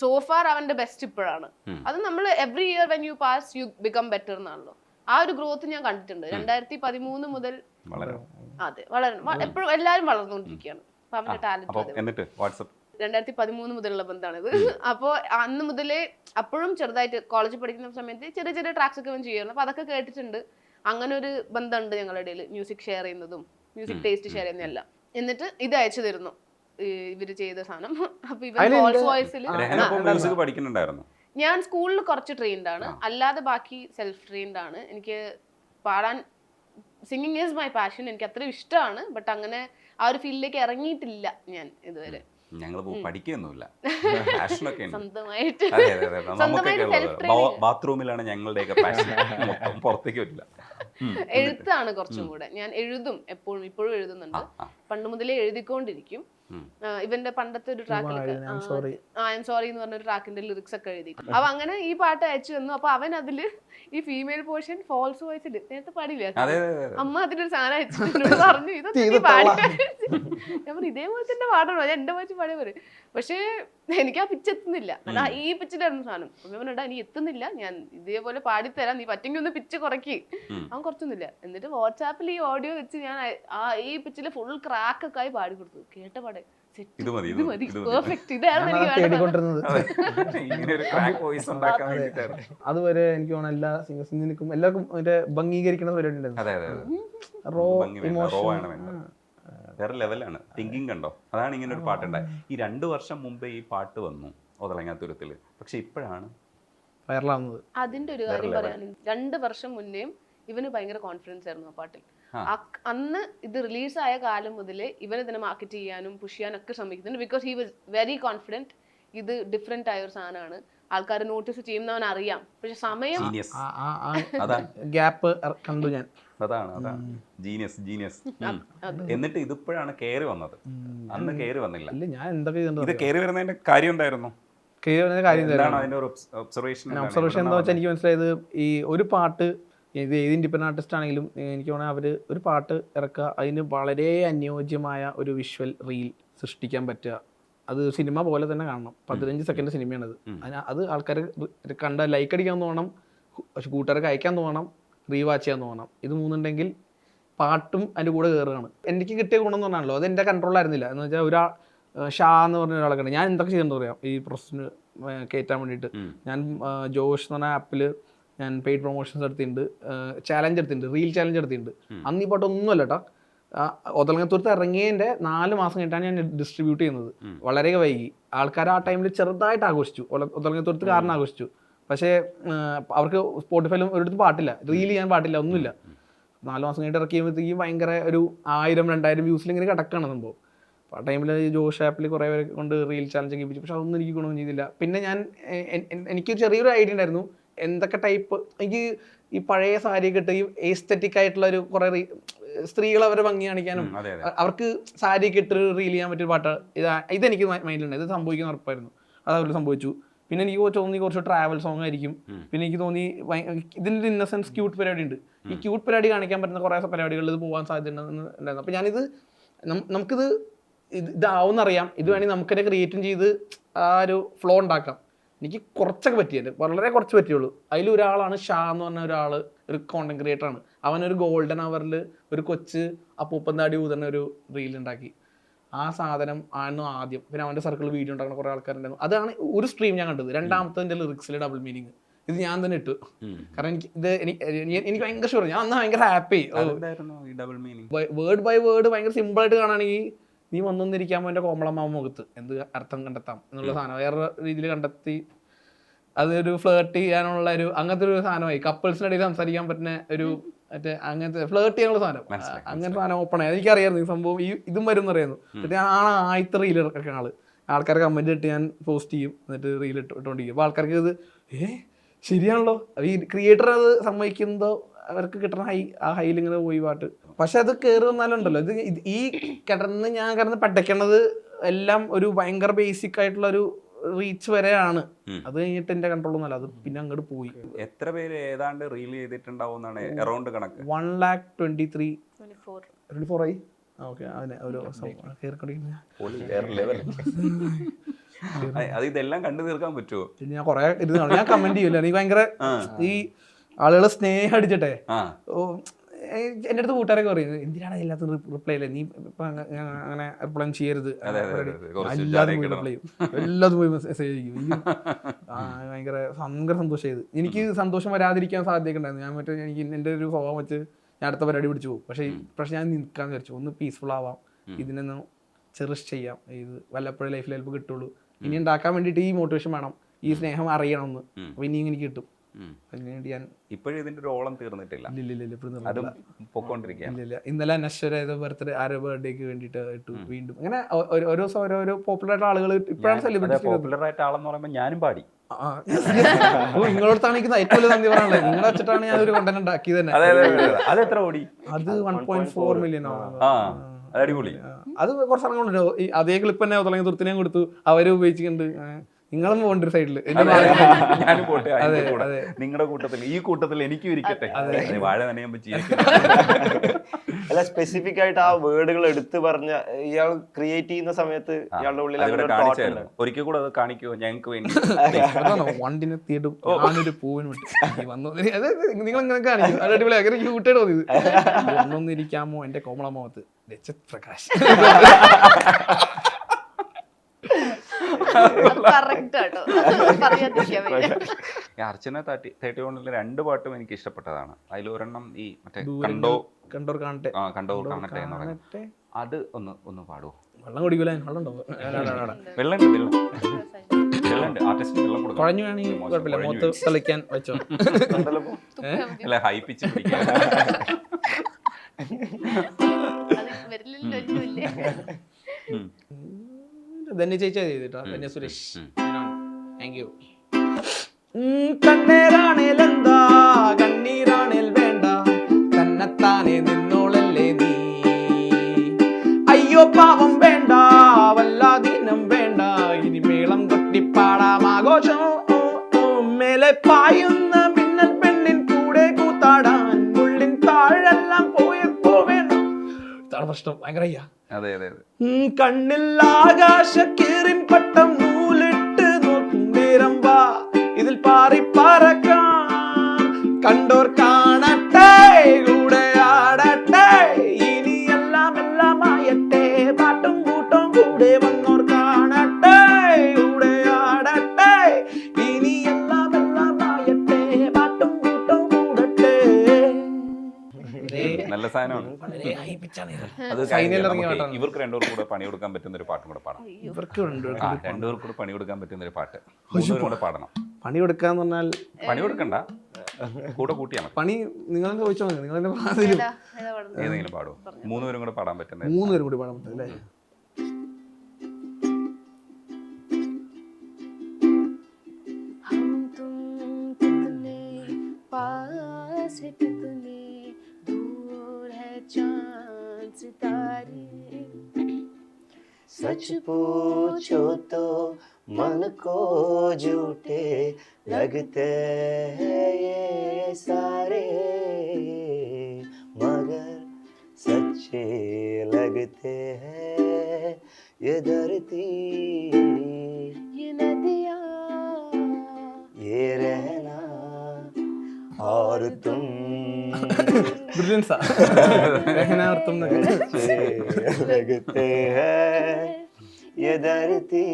സോഫാർ അവന്റെ ബെസ്റ്റ് ഇപ്പോഴാണ്. അത് നമ്മൾ every year when you pass you become better എന്നാണല്ലോ. ആ ഒരു ഗ്രോത്ത് ഞാൻ കണ്ടിട്ടുണ്ട് 2013 മുതൽ. അതെ വളരെ എപ്പോഴും എല്ലാരും വളർന്നുകൊണ്ടിരിക്കുകയാണ്. അപ്പൊ അവന്റെ ടാലന്റ് 2013 മുതലുള്ള ബന്ധമാണിത്. അപ്പോൾ അന്ന് മുതലേ അപ്പോഴും ചെറുതായിട്ട് കോളേജിൽ പഠിക്കുന്ന സമയത്ത് ചെറിയ ചെറിയ ട്രാക്സ് ഒക്കെ അവൻ ചെയ്യുന്നു. അപ്പൊ അതൊക്കെ കേട്ടിട്ടുണ്ട്. അങ്ങനെ ഒരു ബന്ധമുണ്ട് ഞങ്ങളുടെ ഇടയിൽ. മ്യൂസിക് ഷെയർ ചെയ്യുന്നതും മ്യൂസിക് ടേസ്റ്റ് ഷെയർ ചെയ്യുന്നതെല്ലാം. എന്നിട്ട് ഇത് അയച്ചു തരുന്നു ഇവര് ചെയ്ത സാധനം. അപ്പൊ ഇവൻ ഫാൾസ് വോയിസിൽ ഞാൻ സ്കൂളിൽ കുറച്ച് ട്രെയിൻഡ് ആണ്, അല്ലാതെ ബാക്കി സെൽഫ് ട്രെയിൻഡ് ആണ്. എനിക്ക് പാടാൻ സിംഗിങ് ഈസ് മൈ പാഷൻ. എനിക്ക് അത്ര ഇഷ്ടമാണ്. ബട്ട് അങ്ങനെ ആ ഒരു ഫീൽഡിലേക്ക് ഇറങ്ങിയിട്ടില്ല ഞാൻ ഇതുവരെ. സ്വന്തമായിട്ട് ബാത്റൂമിലാണ് ഞങ്ങളുടെയൊക്കെ പാഷൻ, പുറത്തേക്ക് വരില്ല. എഴുത്താണ് കുറച്ചും കൂടെ. ഞാൻ എഴുതും എപ്പോഴും, ഇപ്പോഴും എഴുതുന്നുണ്ട്. പണ്ട് മുതലേ എഴുതിക്കൊണ്ടിരിക്കും. ഇവന്റെ പണ്ടത്തെ ഒരു ട്രാക്കിലൊക്കെ ഐ എം സോറി എന്ന് പറഞ്ഞൊരു ട്രാക്കിന്റെ ലിറിക്സ് ഒക്കെ എഴുതിയിട്ടുണ്ട്. അപ്പൊ അങ്ങനെ ഈ പാട്ട് അയച്ചു തന്നു. അപ്പൊ അവൻ അതില് ഈ ഫീമെയിൽ പോർഷൻ ഫോൾസ് വോയിസ് നേരത്തെ പാടില്ല, അമ്മ അതിനൊരു സാധനം അയച്ചിട്ട് പറഞ്ഞു ഇതൊക്കെ പാടി. ഞാൻ പറഞ്ഞു ഇതേപോലെ തന്നെ പാടണോ, ഞാൻ എന്റെ വോയിസ് പാടിയ പോലെ. പക്ഷേ എനിക്ക് ആ പിച്ച് എത്തുന്നില്ല. അതാ ഈ പിച്ചിലായിരുന്നു സാധനം. അവനോടാ നീ എത്തുന്നില്ല, ഞാൻ ഇതേപോലെ പാടിത്തരാം, നീ പറ്റെങ്കിൽ ഒന്ന് പിച്ച് കുറയ്ക്ക്. അവൻ കുറച്ചൊന്നുമില്ല. എന്നിട്ട് വാട്സാപ്പിൽ ഈ ഓഡിയോ വെച്ച് ഞാൻ ഈ പിച്ചിൽ ഫുൾ ക്രാക്ക് ഒക്കെ ആയി പാടി കൊടുത്തു. കേട്ട പാടെ അതുവരെ എനിക്ക് തോന്നുന്നു എല്ലാ സിംഗേഴ്സിനും എല്ലാവർക്കും ഭംഗീകരിക്കുന്ന പരിപാടി ഉണ്ടായിരുന്നു. വേറെ ലെവലാണ് തിങ്കിങ്. കണ്ടോ, അതാണ് ഇങ്ങനെ ഒരു പാട്ടുണ്ടായി. ഈ 2 വർഷം മുമ്പേ ഈ പാട്ട് വന്നു ഒതളങ്ങാത്തുരത്തില്, പക്ഷെ ഇപ്പോഴാണ് വൈറലാവുന്നത്. അതിന്റെ ഒരു കാര്യം പറയാനുണ്ട്. 2 വർഷം മുന്നേയും ഇവന് ഭയങ്കര കോൺഫിഡൻസ് ആയിരുന്നു ആ പാട്ടിൽ. അന്ന് ഇത് റിലീസായ കാലം മുതലേ ഇവൻ ഇതിനെ മാർക്കറ്റ് ചെയ്യാനും പുഷ് ചെയ്യാനും ഒക്കെ ശ്രമിക്കുന്നുണ്ട്. Because he was very confident. ഇത് ഡിഫറെന്റ് ആയ ഒരു സാധനമാണ്, ആൾക്കാർ നോട്ടീസ് ചെയ്യുന്നവൻ അറിയാം. പക്ഷെ സമയം ഗ്യാപ്പ് കണ്ടു ഞാൻ. അതാണ് ജീനിയസ്. എന്നിട്ട് ഇതിപ്പോഴാണ് കയറി വന്നത്, അന്ന് കയറി വന്നില്ല. ഞാൻ എന്തൊക്കെ ഇത് കയറി വരുന്നതിന്റെ കാര്യം ഉണ്ടായിരുന്നു. ഒബ്സർവേഷൻ എന്താ വെച്ചാൽ എനിക്ക് മനസ്സിലായത്, ഈ ഒരു പാട്ട് ഇത് ഏത് ഇൻഡിപെൻഡന്റ് ആർട്ടിസ്റ്റ് ആണെങ്കിലും എനിക്ക് തോന്നുന്നത് അവർ ഒരു പാട്ട് ഇറക്കുക, അതിന് വളരെ അനുയോജ്യമായ ഒരു വിഷ്വൽ റീൽ സൃഷ്ടിക്കാൻ പറ്റുക. അത് സിനിമ പോലെ തന്നെ കാണണം. 15 സെക്കൻഡ് സിനിമയാണത്. അത് ആൾക്കാർ കണ്ട ലൈക്ക് അടിക്കാൻ തോന്നണം, കൂട്ടുകാർക്ക് അയക്കാൻ തോന്നണം, റീവാച്ച് ചെയ്യാൻ തോന്നണം. ഇത് മൂന്നുണ്ടെങ്കിൽ പാട്ടും അതിൻ്റെ കൂടെ കയറുകയാണ്. എനിക്ക് കിട്ടിയ ഗുണം എന്ന് പറഞ്ഞാണല്ലോ, അത് എൻ്റെ കൺട്രോളായിരുന്നില്ല. എന്ന് വെച്ചാൽ ഷാ എന്ന് പറഞ്ഞ ഒരാളൊക്കെ ഉണ്ട്. ഞാൻ എന്തൊക്കെ ചെയ്യുന്നത് പറയാം ഈ പ്രോസസ്സിന് കയറ്റാൻ വേണ്ടിയിട്ട്. ഞാൻ ജോഷ് എന്ന് പറഞ്ഞ ആപ്പിൽ ഞാൻ പെയ്ഡ് പ്രൊമോഷൻസ് എടുത്തിട്ടുണ്ട്, ചാലഞ്ച് എടുത്തിട്ടുണ്ട്, റീൽ ചാലഞ്ച് എടുത്തിട്ടുണ്ട്. അന്ന് ഈ പാട്ടൊന്നുമല്ല കേട്ടോ. ഒതളങ്ങത്തൂരത്ത് ഇറങ്ങിയതിൻ്റെ 4 മാസം കഴിഞ്ഞിട്ടാണ് ഞാൻ ഡിസ്ട്രിബ്യൂട്ട് ചെയ്യുന്നത്. വളരെ വൈകി. ആൾക്കാർ ആ ടൈമിൽ ചെറുതായിട്ട് ആഘോഷിച്ചു, ഒതളങ്ങത്തൂരത്ത് കാരണം ആഘോഷിച്ചു. പക്ഷേ അവർക്ക് സ്പോട്ടിഫൈയിലും ഒരിടത്ത് പാട്ടില്ല, റീൽ ചെയ്യാൻ പാട്ടില്ല, ഒന്നുമില്ല. 4 മാസം കഴിഞ്ഞിട്ട് ഇറക്കി കഴിയുമ്പോഴത്തേക്കും ഭയങ്കര ഒരു 1000-2000 വ്യൂസിൽ ഇങ്ങനെ കിടക്കുകയാണ് സംഭവം. അപ്പോൾ ആ ടൈമിൽ ജോഷ് ആപ്പിൽ കുറേ പേരെ കൊണ്ട് റീൽ ചാലഞ്ച് ഒക്കെ ഇപ്പിച്ചു. പക്ഷെ അതൊന്നും എനിക്ക് ഗുണം ചെയ്തില്ല. പിന്നെ എനിക്ക് ചെറിയൊരു ഐഡിയ ഉണ്ടായിരുന്നു എന്തൊക്കെ ടൈപ്പ്. എനിക്ക് ഈ പഴയ സാരിയൊക്കെ ഇട്ട് ഈ എസ്തെറ്റിക് ആയിട്ടുള്ള ഒരു കുറേ സ്ത്രീകൾ അവരെ ഭംഗി കാണിക്കാനും അവർക്ക് സാരിയൊക്കെ ഇട്ട് റീൽ ചെയ്യാൻ പറ്റിയ പാട്ട് ഇതെനിക്ക് മൈൻഡിലുണ്ട്. ഇത് സംഭവിക്കുന്ന ഉറപ്പായിരുന്നു. അതവർ സംഭവിച്ചു. പിന്നെ എനിക്ക് തോന്നി കുറച്ച് ട്രാവൽ സോങ് ആയിരിക്കും. പിന്നെ എനിക്ക് തോന്നി ഇതിൻ്റെ ഇന്നസെൻസ് ക്യൂട്ട് പരിപാടി ഉണ്ട്. ഈ ക്യൂട്ട് പരിപാടി കാണിക്കാൻ പറ്റുന്ന കുറേ പരിപാടികളിൽ ഇത് പോകാൻ സാധ്യതയുണ്ടായിരുന്നു. അപ്പോൾ ഞാനിത് നമുക്കിത് ഇതാവുന്നറിയാം. ഇത് വേണമെങ്കിൽ നമുക്കെന്നെ ക്രിയേറ്റും ചെയ്ത് ആ ഒരു ഫ്ലോ ഉണ്ടാക്കാം. എനിക്ക് കുറച്ചൊക്കെ പറ്റിയത്, വളരെ കുറച്ച് പറ്റിയുള്ളൂ. അതിലൊരാളാണ് ഷാ എന്ന് പറഞ്ഞ ഒരാൾ, ഒരു കോണ്ടന്റ് ക്രിയേറ്ററാണ്. അവനൊരു ഗോൾഡൻ അവറിൽ ഒരു കൊച്ച് അപ്പൂപ്പന്താടി ഊതുന്ന ഒരു റീൽ ഉണ്ടാക്കി. ആ സാധനം ആണ് ആദ്യം. പിന്നെ അവൻ്റെ സർക്കിളിൽ വീഡിയോ ഉണ്ടാക്കുന്ന കുറേ ആൾക്കാരുണ്ടായിരുന്നു. അതാണ് ഒരു സ്ട്രീം ഞാൻ കണ്ടത്. രണ്ടാമത്തെ ലിറിക്സിലെ ഡബിൾ മീനിങ് ഇത് ഞാൻ തന്നെ ഇട്ടു. കാരണം എനിക്ക് ഭയങ്കര ഷുവർ, ഞാൻ അന്ന് ഭയങ്കര ഹാപ്പി. വേർഡ് ബൈ വേർഡ് ഭയങ്കര സിമ്പിളായിട്ട് കാണുകയാണെങ്കിൽ നീ വന്നൊന്നിരിക്കാൻ എൻ്റെ കോമളമാവ മുഖത്ത് എന്ത് അർത്ഥം കണ്ടെത്താം എന്നുള്ള സാധനം വേറെ രീതിയിൽ കണ്ടെത്തി അതൊരു ഫ്ലേർട്ട് ചെയ്യാനുള്ള ഒരു അങ്ങനത്തെ ഒരു സാധനമായി. കപ്പിൾസിനിടയിൽ സംസാരിക്കാൻ പറ്റുന്ന ഒരു മറ്റേ അങ്ങനത്തെ ഫ്ലേർട്ട് ചെയ്യാനുള്ള സാധനം, അങ്ങനത്തെ സാധനം ഓപ്പൺ ആയി. എനിക്കറിയായിരുന്നു ഈ സംഭവം ഇതും വരും എന്നറിയായിരുന്നു. എന്നിട്ട് ഞാൻ ആദ്യത്തെ റീലൊക്കെ ആൾക്കാർ കമൻറ്റ് ഇട്ട് ഞാൻ പോസ്റ്റ് ചെയ്യും, എന്നിട്ട് റീൽ ഇട്ടുകൊണ്ടിരിക്കും. അപ്പോൾ ആൾക്കാർക്ക് ഇത് ശരിയാണല്ലോ, ഈ ക്രിയേറ്റർ അത് സമ്മതിക്കുന്നതോ അവർക്ക് കിട്ടുന്ന ആ ഹൈയിൽ ഇങ്ങനെ പോയി പാട്ട്. പക്ഷെ അത് കയറി വന്നാലുണ്ടല്ലോ, ഇത് ഈ ഞാൻ കിടന്ന് പഠിക്കണത് എല്ലാം ഒരു ഭയങ്കര ബേസിക് ആയിട്ടുള്ള ഒരു റീച്ച് വരെയാണ്. അത് കഴിഞ്ഞിട്ട് എന്റെ കൺട്രോളൊന്നുമല്ല, അത് പിന്നെ അങ്ങോട്ട് പോയി. എത്ര പേര് ഏതാണ്ട് റീൽ ചെയ്തിട്ടുണ്ടാവും അറൗണ്ട് കണക്ക്? 1,23,24 ആയി. ഓക്കെ, അതിനെ ഒരു അത് ഇതെല്ലാം കണ്ടു തീർക്കാൻ പറ്റുമോ? ഞാൻ കൊറേ ഇരുന്നാണ്, ഞാൻ കമന്റ് ചെയ്യൂല. നീ ഭയങ്കര ഈ ആളുകളെ സ്നേഹം അടിച്ചിട്ടെ എൻ്റെ അടുത്ത് കൂട്ടുകാരൊക്കെ പറയും എന്തിനാണ് എല്ലാത്തും റിപ്ലൈ ഇല്ലേ, നീ ഇപ്പൊ അങ്ങനെ റിപ്ലൈ ചെയ്യരുത്, എല്ലാതും പോയി റിപ്ലൈ ചെയ്യും, എല്ലാതും പോയി മെസ്സേജ് ചെയ്യും. ഭയങ്കര സന്തോഷമായത്. എനിക്ക് സന്തോഷം വരാതിരിക്കാൻ സാധ്യതയൊക്കെ ഉണ്ടായിരുന്നു. ഞാൻ എനിക്ക് എൻ്റെ ഒരു സ്വഭാവം വെച്ച് ഞാൻ അടുത്ത പരിപാടി പിടിച്ചു പോകും. പക്ഷെ ഞാൻ നിൽക്കാന്ന് വിചാരിച്ചു, ഒന്ന് പീസ്ഫുൾ ആവാം, ഇതിനൊന്ന് ചെറിഷ് ചെയ്യാം, ഇത് വല്ലപ്പോഴും ലൈഫിൽ ഹെൽപ്പ് കിട്ടുള്ളൂ. ഇനി ഉണ്ടാക്കാൻ വേണ്ടിയിട്ട് ഈ മോട്ടിവേഷൻ വേണം, ഈ സ്നേഹം അറിയണമെന്ന്. അപ്പോൾ ഇനിയും എനിക്ക് കിട്ടും. ഇപ്പോഴും ഇതിന്റെ ഒരു ഓളം തീർന്നിട്ടില്ല, അതും പൊക്കോണ്ടിരിക്കുകയാണ്. ഇന്നലെ നശ്വര ബർത്ത്ഡേ ബർത്ത്ഡേക്ക് വേണ്ടിയിട്ട് ഇട്ടു വീണ്ടും. അങ്ങനെ ഓരോ ദിവസം ഓരോ പോപ്പുലർ ആയിട്ട് ആളുകൾ ഇപ്പോഴാണ് സെലിബ്രിറ്റി. പോപ്പുലർ ആയിട്ട് ആളെന്ന് പറയുമ്പോൾ ഞാനും പാടി. നിങ്ങളോടത്താണ് എനിക്ക് ഏറ്റവും വലിയ നന്ദി പറയാനുള്ളത്. നിങ്ങളെ വെച്ചിട്ടാണ് ഞാൻ ഒരു കണ്ടന്റ് ഉണ്ടാക്കിയത് തന്നെ. അത് എത്ര ഓടി? അത് 1.4 മില്യൺ. അടിപൊളി. അത് കുറച്ച് ഇറങ്ങുന്നുണ്ട്. അതേ ക്ലിപ്പ് തന്നെ തുടങ്ങിയ തുർത്തിനെയും കൊടുത്തു, അവര് ഉപയോഗിച്ചിട്ടുണ്ട്. നിങ്ങളും പോകണ്ട ഒരു സൈഡില്. ഞാനും പോട്ടെ നിങ്ങളുടെ കൂട്ടത്തിൽ, ഈ കൂട്ടത്തിൽ എനിക്കും ഇരിക്കട്ടെ. വാഴ നനയാൻ പറ്റി. അല്ല, സ്പെസിഫിക് ആയിട്ട് ആ വേർഡുകൾ എടുത്ത് പറഞ്ഞ ഇയാൾ ക്രിയേറ്റ് ചെയ്യുന്ന സമയത്ത് ഇയാളുടെ ഉള്ളിൽ ഒരിക്കൽ കൂടെ അത് കാണിക്കുമോ ഞങ്ങൾക്ക് വേണ്ടി? വണ്ടിനെ തീടും ഞാനൊരു പൂവിന് വിട്ടു വന്നു. നിങ്ങൾ ഇങ്ങനെ കാണിക്കും, അത് അടിപൊളി. അങ്ങനെ ക്യൂട്ടായിട്ട് തോന്നിയത്. ഒന്നൊന്നിരിക്കാമോ എന്റെ കോമളമാവത്ത് രജത് പ്രകാശ്. അർച്ചന 31 2 പാട്ടും എനിക്ക് ഇഷ്ടപ്പെട്ടതാണ്. അതിലൊരെണ്ണം ഈ മറ്റേ കണ്ടോർ കാണട്ടെ എന്ന് പറയുന്നത്. അത് ഒന്ന് പാടുവോ? വെള്ളം കുടിക്കൂല, വെള്ളം ആർട്ടിസ്റ്റിന് വെള്ളം കൊടുക്കും. കുഴഞ്ഞു വേണമെങ്കിൽ കുഴപ്പമില്ല, മുഖത്ത് കളിക്കാൻ വെച്ചോ. അല്ല, ഹൈ പിച്ച് പിടിക്കാൻ. ധന്യ ചേച്ചാ ചെയ്തിട്ടോ, ധന്യ സുരേഷ്. Thank you. കണ്ണേറാണേൽ എന്താ കണ്ണീരാണേൽ വേണ്ട, തന്നെത്താനെ നിന്നോളല്ലേ നീ. അയ്യോ പാവം വേണ്ട വല്ലാതീനം വേണ്ട, ഇനി മേളം കൊട്ടിപ്പാടാം ആഘോഷം. മേലെ പായുന്ന മിന്നൽ പെണ്ണിൻ കൂടെ കൂത്താടാൻ മുള്ളിൻ താഴെല്ലാം പോയപ്പോ വേണം. ഇതാണ് പ്രശ്നം, ഭയങ്കര കണ്ണിൽ ആകാശക്കീറിൻ പട്ടം നൂലിട്ട് നോക്കും നേരം വാ, ഇതിൽ പാറി പറക്കാം. കണ്ടോർ കാണട്ടെ കൂടെ ആടട്ടെ, സാധനമാണ്. വളരെ high pitch ആണ് ഇത്. അത് ഫൈനലിൽ ഇറങ്ങിയ നമുക്ക് പാട്ടാണ്. ഇവർക്ക് രണ്ടുപേർക്കും കൂടെ പണി കൊടുക്കാൻ പറ്റുന്ന ഒരു പാട്ടും കൂടെ പാടാം. ഇവർക്ക് ഉണ്ട് രണ്ടുപേർക്കും കൂടെ പണി കൊടുക്കാൻ പറ്റുന്ന ഒരു പാട്ട് മൂന്നുപേരും കൂടെ പാടണം. പണി കൊടുക്കാന്ന് പറഞ്ഞാൽ പണി കൊടുക്കണ്ട, കൂടെ കൂട്ടിയാൽ മതി. പണി നിങ്ങൾ ചോദിച്ചോ, നിങ്ങൾ എന്നെ പാതിലും ഏതെങ്കിലും പാടും. മൂന്നുപേരും കൂടെ പാടാൻ പറ്റുന്ന 3 പേരും കൂടി പാടാൻ പറ്റും അല്ലേ? सच पूछो तो मन को झूठे लगते हैं ये सारे, मगर सच्चे लगते हैं ये धरती, ये नदियाँ, ये रहना और तुम ബ്രില്യൻസാ രഹനാർത്ഥം अच्छे लगते हैं ये धरती,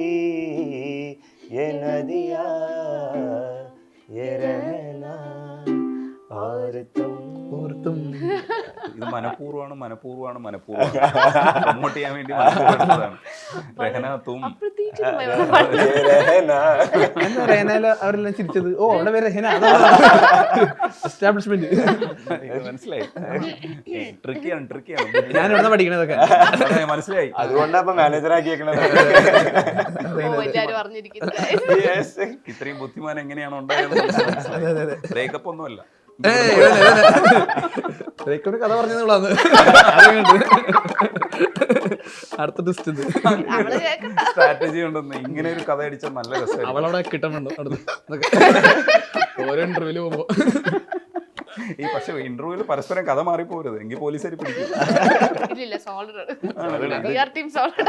ये नदियाँ, ये रहना और तुम. ഓർത്തും ഇത് മനഃപൂർവ്വമാണ് പ്രൊമോട്ട് ചെയ്യാൻ വേണ്ടി മനഃപൂർവ്വമാണ്. രഹനത്തും അപ്രതീക്ഷിതമായ ഒരു പാട്ട്. ये रहना എന്താ റഹനാല അവരെല്ലാം ചിരിച്ചത്? ഓ അവിടെ പേര് രഹന, എസ്റ്റാബ്ലിഷ്മെന്റ്. മനസ്സിലായി. ട്രിക്കിയാണ് ഞാൻ ഇവിടെ പഠിക്കണതൊക്കെ മനസ്സിലായി. അതുകൊണ്ടാ ഇപ്പൊ മാനേജർ ആക്കിയേക്കണത്. ഓ, എല്ലാരും അറിഞ്ഞിരിക്കുന്നത്. ഇത്രയും ബുദ്ധിമാൻ എങ്ങനെയാണ് ഉണ്ടായത്? ബ്രേക്കപ്പ് ഒന്നുമല്ല. ഒരു കഥ പറഞ്ഞതാണ്. അടുത്ത ടെസ്റ്റ് ഇത് അവള് കേക്കണ്ട. സ്ട്രാറ്റജി ഉണ്ടെന്ന് ഇങ്ങനെ ഒരു കഥ അടിച്ചാൽ നല്ല രസമായിരുന്നു. അവളവിടെ കിട്ടണുണ്ടോ ഓരോ ഇന്റർവ്യൂല് പോകുമ്പോ. ഈ പക്ഷെ ഇന്റർവ്യൂല് പരസ്പരം കഥ മാറിപ്പോരുത്, എങ്കിൽ പോലീസുകാർ പിടിക്കും. ഇല്ലില്ല, സോൾഡർ ടീം സോൾഡർ.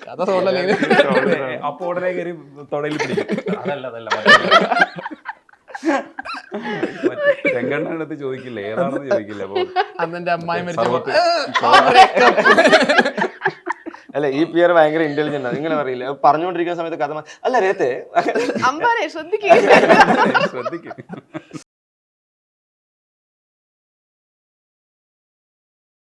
കഥ തോന്നല്ലേ അപ്പൊ ഉടനെ കയറി തൊടയിൽ പിടിക്കും. അതല്ല ചെങ്കണ്ണ അടുത്ത് ചോദിക്കില്ല, ഏതാണെന്ന് ചോദിക്കില്ല. അപ്പൊ അന്നെന്റെ അമ്മായി സർവത്ത് അല്ല, ഈ പിയർ ഭയങ്കര ഇന്റലിജന്റ് ആണ്. ഇങ്ങനെ പറയില്ല, പറഞ്ഞുകൊണ്ടിരിക്കുന്ന സമയത്ത് കഥ അല്ല രേത്തെ അമ്പാനെ ശ്രദ്ധിക്കുക. ശ്രദ്ധിക്കും.